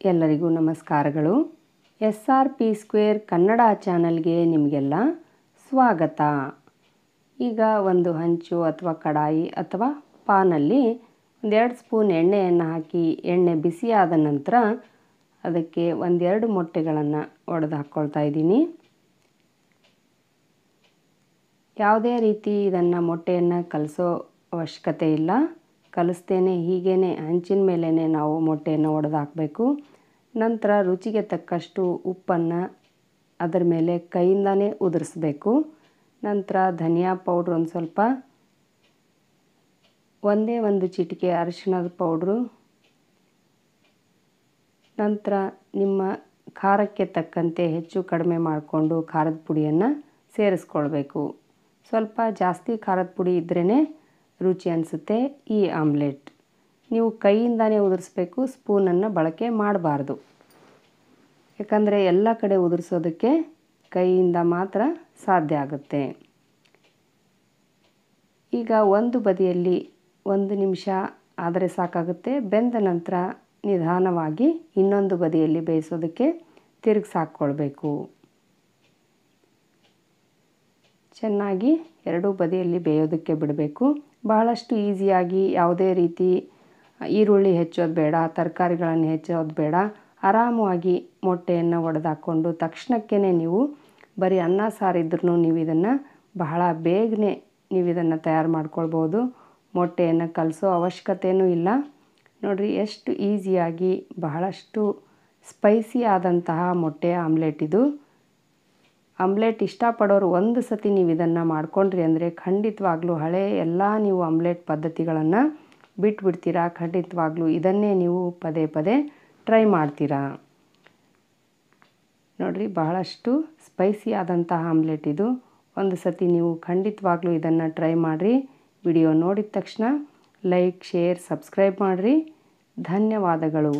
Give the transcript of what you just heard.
ಎಲ್ಲರಿಗೂ ನಮಸ್ಕಾರಗಳು. SRP square Kannada ಚಾನಲ್ಗೆ ನಿಮಗೆಲ್ಲ ಸ್ವಾಗತ. ಈಗ ಒಂದು ಹಂಚು ಅಥವಾ ಕಡಾಯಿ ಅಥವಾ ಪಾನಲ್ಲಿ 1-2 ಸ್ಪೂನ್ ಎಣ್ಣೆಯನ್ನು ಹಾಕಿ ಎಣ್ಣೆ ಬಿಸಿಯಾದ ನಂತರ ಅದಕ್ಕೆ 1-2 ಮೊಟ್ಟೆಗಳನ್ನು ಒಡೆದು ಹಾಕ್ಕೊಳ್ತಾ ಇದ್ದೀನಿ. ಯಾವುದೇ ರೀತಿ ಇದನ್ನು ಮೊಟ್ಟೆಯನ್ನು ಕಲಸೋ ಅವಶ್ಯಕತೆ ಇಲ್ಲ. ಕಲಿಸ್ತೇನೆ ಹೀಗೇ ಹಂಚಿನ ಮೇಲೇ ನಾವು ಮೊಟ್ಟೆಯನ್ನು ಒಡೆದು ಹಾಕಬೇಕು. ನಂತರ ರುಚಿಗೆ ತಕ್ಕಷ್ಟು ಉಪ್ಪನ್ನು ಅದರ ಮೇಲೆ ಕೈಯಿಂದನೇ ಉದುರಿಸಬೇಕು. ನಂತರ ಧನಿಯಾ ಪೌಡ್ರ್ ಒಂದು ಸ್ವಲ್ಪ, ಒಂದು ಚಿಟಿಕೆ ಅರಿಶಿಣದ ಪೌಡ್ರು, ನಂತರ ನಿಮ್ಮ ಖಾರಕ್ಕೆ ತಕ್ಕಂತೆ ಹೆಚ್ಚು ಕಡಿಮೆ ಮಾಡಿಕೊಂಡು ಖಾರದ ಪುಡಿಯನ್ನು ಸೇರಿಸ್ಕೊಳ್ಬೇಕು. ಸ್ವಲ್ಪ ಜಾಸ್ತಿ ಖಾರದ ಪುಡಿ ಇದ್ರೇ ರುಚಿ ಅನಿಸುತ್ತೆ ಈ ಆಮ್ಲೆಟ್. ನೀವು ಕೈಯಿಂದನೇ ಉದುರಿಸ್ಬೇಕು, ಸ್ಪೂನನ್ನು ಬಳಕೆ ಮಾಡಬಾರ್ದು. ಯಾಕಂದರೆ ಎಲ್ಲ ಕಡೆ ಉದುರಿಸೋದಕ್ಕೆ ಕೈಯಿಂದ ಮಾತ್ರ ಸಾಧ್ಯ ಆಗುತ್ತೆ. ಈಗ ಒಂದು ಬದಿಯಲ್ಲಿ 1 ನಿಮಿಷ ಆದರೆ ಸಾಕಾಗುತ್ತೆ. ಬೆಂದ ನಂತರ ನಿಧಾನವಾಗಿ ಇನ್ನೊಂದು ಬದಿಯಲ್ಲಿ ಬೇಯಿಸೋದಕ್ಕೆ ತಿರುಗಿಸಿ ಹಾಕ್ಕೊಳ್ಬೇಕು. ಚೆನ್ನಾಗಿ ಎರಡೂ ಬದಿಯಲ್ಲಿ ಬೇಯೋದಕ್ಕೆ ಬಿಡಬೇಕು. ಬಹಳಷ್ಟು ಈಸಿಯಾಗಿ, ಯಾವುದೇ ರೀತಿ ಈರುಳ್ಳಿ ಹೆಚ್ಚೋದು ಬೇಡ, ತರಕಾರಿಗಳನ್ನು ಹೆಚ್ಚೋದು ಬೇಡ, ಆರಾಮವಾಗಿ ಮೊಟ್ಟೆಯನ್ನು ಒಡೆದು ಹಾಕ್ಕೊಂಡು ತಕ್ಷಣಕ್ಕೇ ನೀವು ಬರೀ ಅನ್ನ ಸಾರಿದ್ರೂ ನೀವು ಇದನ್ನು ಬಹಳ ಬೇಗನೆ ನೀವು ಇದನ್ನು ತಯಾರು ಮಾಡ್ಕೊಳ್ಬೋದು. ಮೊಟ್ಟೆಯನ್ನು ಕಲಸೋ ಅವಶ್ಯಕತೆಯೂ ಇಲ್ಲ. ನೋಡಿರಿ ಎಷ್ಟು ಈಸಿಯಾಗಿ ಬಹಳಷ್ಟು ಸ್ಪೈಸಿ ಆದಂತಹ ಮೊಟ್ಟೆ ಆಮ್ಲೆಟ್ ಇದು. ಆಮ್ಲೆಟ್ ಇಷ್ಟಪಡೋರು ಒಂದು ಸತಿ ನೀವು ಇದನ್ನು ಮಾಡ್ಕೊಂಡ್ರಿ ಅಂದರೆ ಖಂಡಿತವಾಗ್ಲೂ ಹಳೆ ಎಲ್ಲ ನೀವು ಆಮ್ಲೆಟ್ ಪದ್ಧತಿಗಳನ್ನು ಬಿಟ್ಬಿಡ್ತೀರಾ. ಖಂಡಿತವಾಗ್ಲೂ ಇದನ್ನೇ ನೀವು ಪದೇ ಪದೇ ಟ್ರೈ ಮಾಡ್ತೀರಾ. ನೋಡಿರಿ ಬಹಳಷ್ಟು ಸ್ಪೈಸಿ ಆದಂತಹ ಆಮ್ಲೆಟ್ ಇದು. ಒಂದು ಸತಿ ನೀವು ಖಂಡಿತವಾಗ್ಲೂ ಇದನ್ನು ಟ್ರೈ ಮಾಡಿರಿ. ವಿಡಿಯೋ ನೋಡಿದ ತಕ್ಷಣ ಲೈಕ್, ಶೇರ್, ಸಬ್ಸ್ಕ್ರೈಬ್ ಮಾಡಿರಿ. ಧನ್ಯವಾದಗಳು.